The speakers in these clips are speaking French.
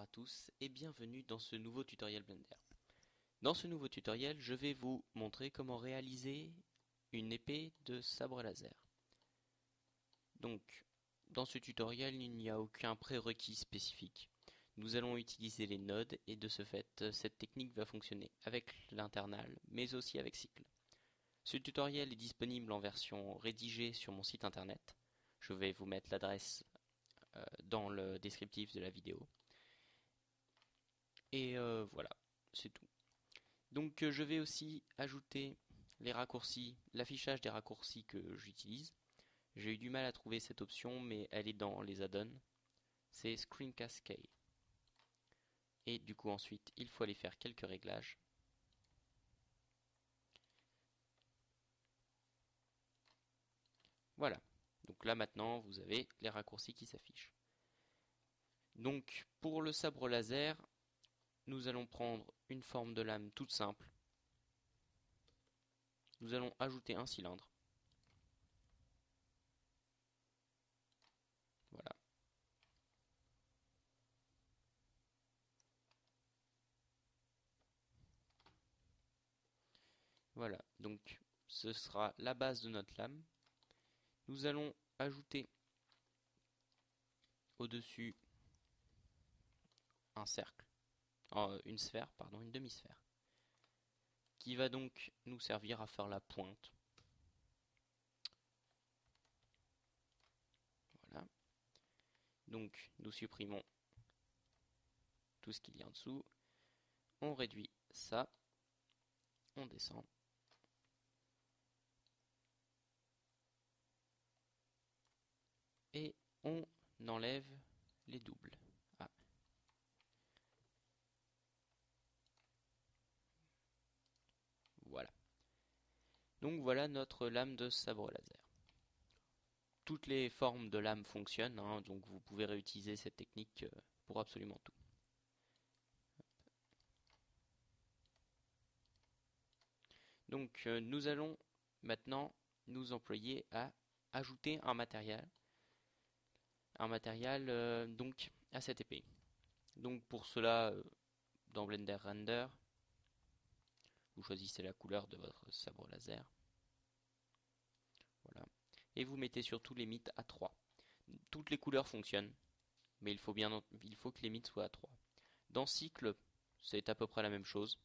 à tous et bienvenue dans ce nouveau tutoriel Blender. Dans ce nouveau tutoriel, je vais vous montrer comment réaliser une épée de sabre laser. Donc, dans ce tutoriel, il n'y a aucun prérequis spécifique. Nous allons utiliser les nodes et de ce fait, cette technique va fonctionner avec l'internal, mais aussi avec cycle. Ce tutoriel est disponible en version rédigée sur mon site internet. Je vais vous mettre l'adresse dans le descriptif de la vidéo. Et voilà, c'est tout. Donc je vais aussi ajouter les raccourcis, l'affichage des raccourcis que j'utilise. J'ai eu du mal à trouver cette option, mais elle est dans les add-ons. C'est Screen Cascade. Et du coup ensuite, il faut aller faire quelques réglages. Voilà. Donc là maintenant, vous avez les raccourcis qui s'affichent. Donc pour le sabre laser, nous allons prendre une forme de lame toute simple. Nous allons ajouter un cylindre. Voilà. Voilà, donc ce sera la base de notre lame. Nous allons ajouter au-dessus un cercle, une sphère, pardon, une demi-sphère, qui va donc nous servir à faire la pointe. Voilà. Donc nous supprimons tout ce qu'il y a en dessous. On réduit ça. On descend. Et on enlève les doubles. Ah. Voilà. Donc voilà notre lame de sabre laser. Toutes les formes de lame fonctionnent, hein, donc vous pouvez réutiliser cette technique pour absolument tout. Donc nous allons maintenant nous employer à ajouter un matériel donc à cette épée. Donc pour cela, dans Blender Render, vous choisissez la couleur de votre sabre laser. Voilà. Et vous mettez surtout les mythes à 3. Toutes les couleurs fonctionnent, mais il faut que les mythes soient à 3. Dans Cycle, c'est à peu près la même chose.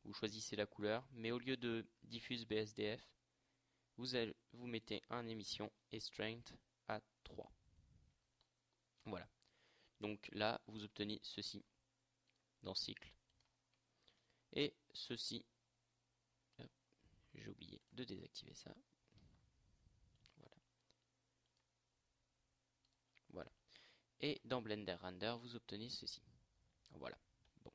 Vous choisissez la couleur, mais au lieu de Diffuse BSDF, vous mettez un émission et Strength à 3. Voilà. Donc là, vous obtenez ceci dans Cycle. Et ceci, j'ai oublié de désactiver ça. Voilà. Voilà. Et dans Blender Render, vous obtenez ceci. Voilà. Bon.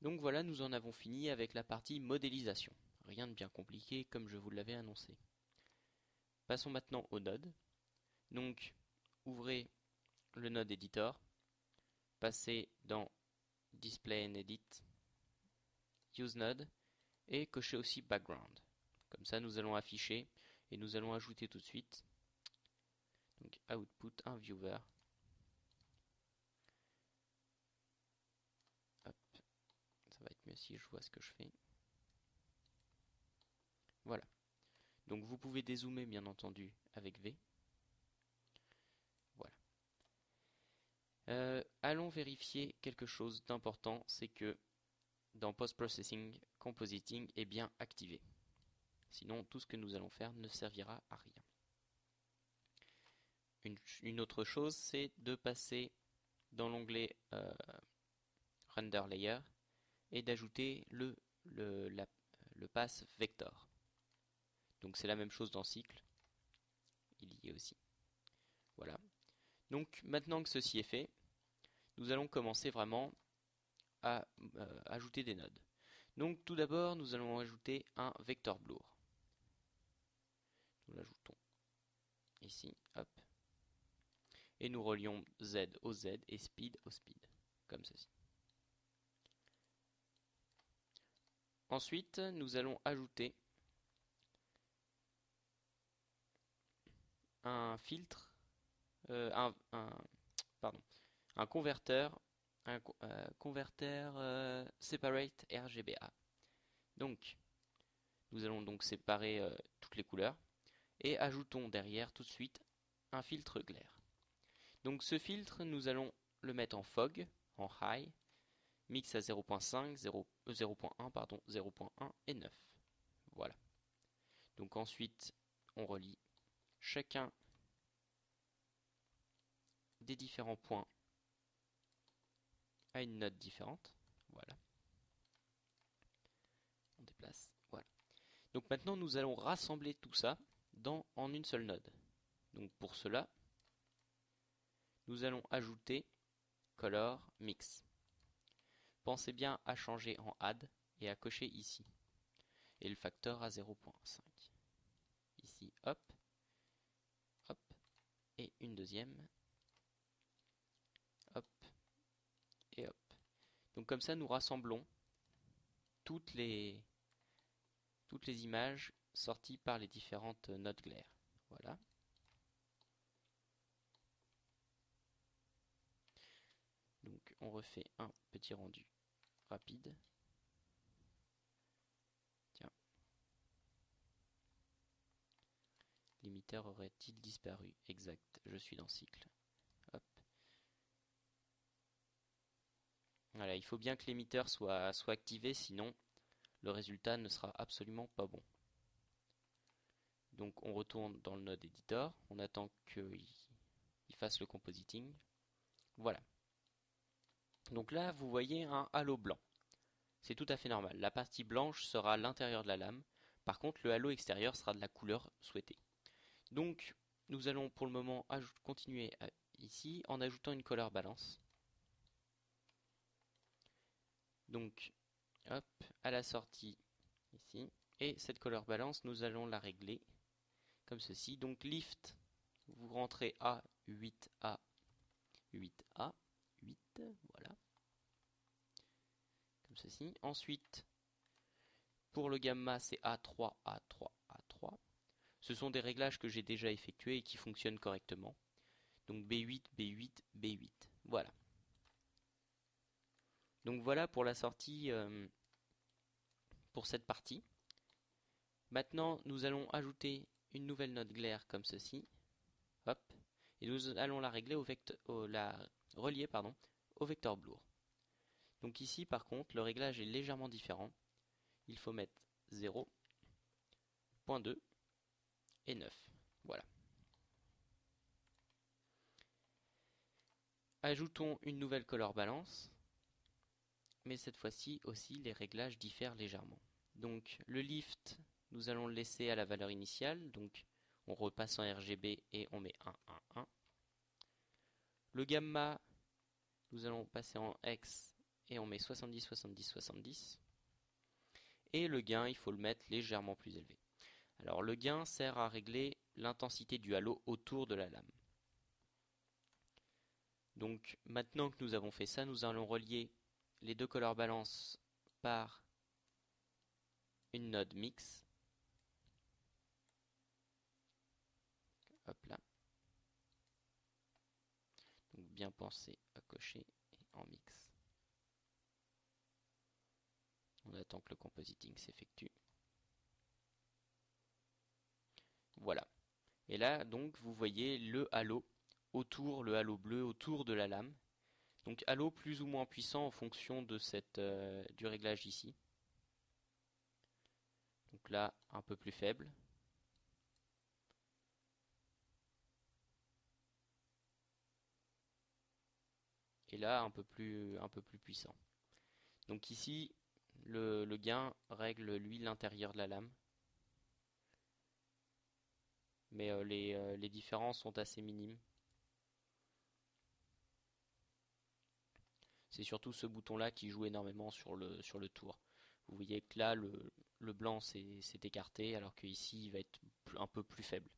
Donc voilà, nous en avons fini avec la partie modélisation. Rien de bien compliqué comme je vous l'avais annoncé. Passons maintenant au node. Donc, ouvrez le node Editor, passez dans Display and Edit, Use Node, et cochez aussi Background. Comme ça, nous allons afficher et nous allons ajouter tout de suite donc Output, un Viewer. Hop. Ça va être mieux si je vois ce que je fais. Voilà. Donc vous pouvez dézoomer bien entendu avec V. Voilà. Allons vérifier quelque chose d'important, c'est que dans Post-Processing, Compositing est bien activé. Sinon, tout ce que nous allons faire ne servira à rien. Une autre chose, c'est de passer dans l'onglet Render Layer et d'ajouter le pass vector. Donc c'est la même chose dans Cycle. Il y est aussi. Voilà. Donc maintenant que ceci est fait, nous allons commencer vraiment à ajouter des nodes. Donc tout d'abord, nous allons ajouter un vector blur. Nous l'ajoutons ici, hop. Et nous relions Z au Z et Speed au Speed, comme ceci. Ensuite, nous allons ajouter un filtre, pardon, un converteur, converteur separate RGBA. Donc, nous allons donc séparer toutes les couleurs et ajoutons derrière tout de suite un filtre glaire. Donc ce filtre, nous allons le mettre en fog, en high, mix à 0.5, 0.1, pardon, 0.1 et 9. Voilà. Donc ensuite, on relie chacun des différents points à une note différente. Voilà. On déplace. Voilà. Donc maintenant, nous allons rassembler tout ça en une seule node. Donc pour cela, nous allons ajouter color mix. Pensez bien à changer en add et à cocher ici. Et le facteur à 0.5. Ici, hop, hop, et une deuxième, hop, et hop. Donc comme ça, nous rassemblons toutes les images sorties par les différentes notes glaires. Voilà. Donc on refait un petit rendu rapide. Tiens. L'émetteur aurait-il disparu? Exact, je suis dans cycle. Hop. Voilà, il faut bien que l'émetteur soit activé, sinon le résultat ne sera absolument pas bon. Donc on retourne dans le node editor, on attend qu'il fasse le compositing. Voilà. Donc là, vous voyez un halo blanc. C'est tout à fait normal. La partie blanche sera l'intérieur de la lame. Par contre, le halo extérieur sera de la couleur souhaitée. Donc, nous allons pour le moment continuer ici en ajoutant une color balance. Donc, hop, à la sortie ici. Et cette color balance, nous allons la régler comme ceci. Donc, lift, vous rentrez à 8A, 8A, 8, voilà. Comme ceci. Ensuite, pour le gamma, c'est A3, A3, A3. Ce sont des réglages que j'ai déjà effectués et qui fonctionnent correctement. Donc B8, B8, B8. Voilà. Donc voilà pour la sortie pour cette partie. Maintenant, nous allons ajouter une nouvelle note glaire comme ceci. Hop. Et nous allons la régler la relier au vecteur blur. Donc ici, par contre, le réglage est légèrement différent. Il faut mettre 0.2 et 9. Voilà. Ajoutons une nouvelle color balance. Mais cette fois-ci aussi, les réglages diffèrent légèrement. Donc le lift, nous allons le laisser à la valeur initiale. Donc on repasse en RGB et on met 1, 1, 1. Le gamma, nous allons passer en X et on met 70, 70, 70. Et le gain, il faut le mettre légèrement plus élevé. Alors le gain sert à régler l'intensité du halo autour de la lame. Donc maintenant que nous avons fait ça, nous allons relier les deux color balance par une node mix. Hop là. Donc bien penser à cocher et en mix. On attend que le compositing s'effectue. Voilà. Et là, donc, vous voyez le halo le halo bleu autour de la lame. Donc halo plus ou moins puissant en fonction de du réglage ici. Donc là, un peu plus faible. Et là, un peu plus puissant. Donc ici, le gain règle, lui, l'intérieur de la lame. Mais les différences sont assez minimes. C'est surtout ce bouton-là qui joue énormément sur le tour. Vous voyez que là, le blanc s'est écarté, alors que ici, il va être un peu plus faible.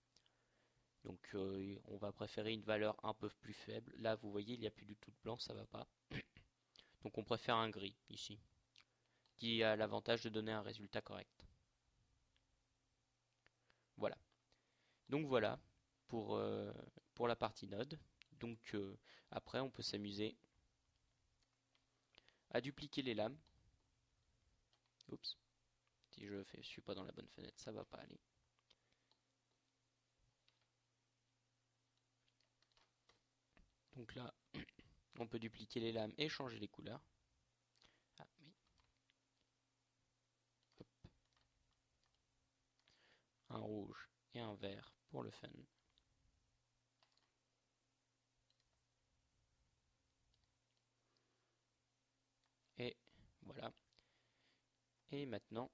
Donc on va préférer une valeur un peu plus faible. Là, vous voyez, il n'y a plus du tout de blanc, ça va pas. Donc on préfère un gris ici, qui a l'avantage de donner un résultat correct. Voilà. Donc voilà pour la partie node. Donc après on peut s'amuser à dupliquer les lames. Oups, si je suis pas dans la bonne fenêtre, ça va pas aller. Donc là, on peut dupliquer les lames et changer les couleurs. Ah, oui. Hop. Un rouge et un vert pour le fun. Et voilà. Et maintenant,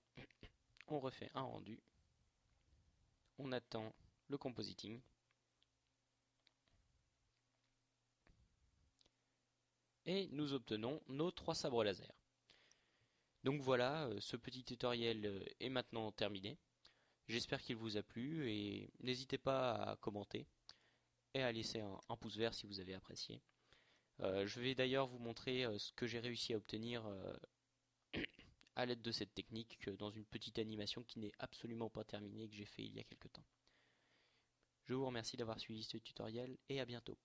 on refait un rendu. On attend le compositing. Et nous obtenons nos 3 sabres laser. Donc voilà, ce petit tutoriel est maintenant terminé. J'espère qu'il vous a plu et n'hésitez pas à commenter et à laisser un pouce vert si vous avez apprécié. Je vais d'ailleurs vous montrer ce que j'ai réussi à obtenir à l'aide de cette technique dans une petite animation qui n'est absolument pas terminée et que j'ai fait il y a quelques temps. Je vous remercie d'avoir suivi ce tutoriel et à bientôt.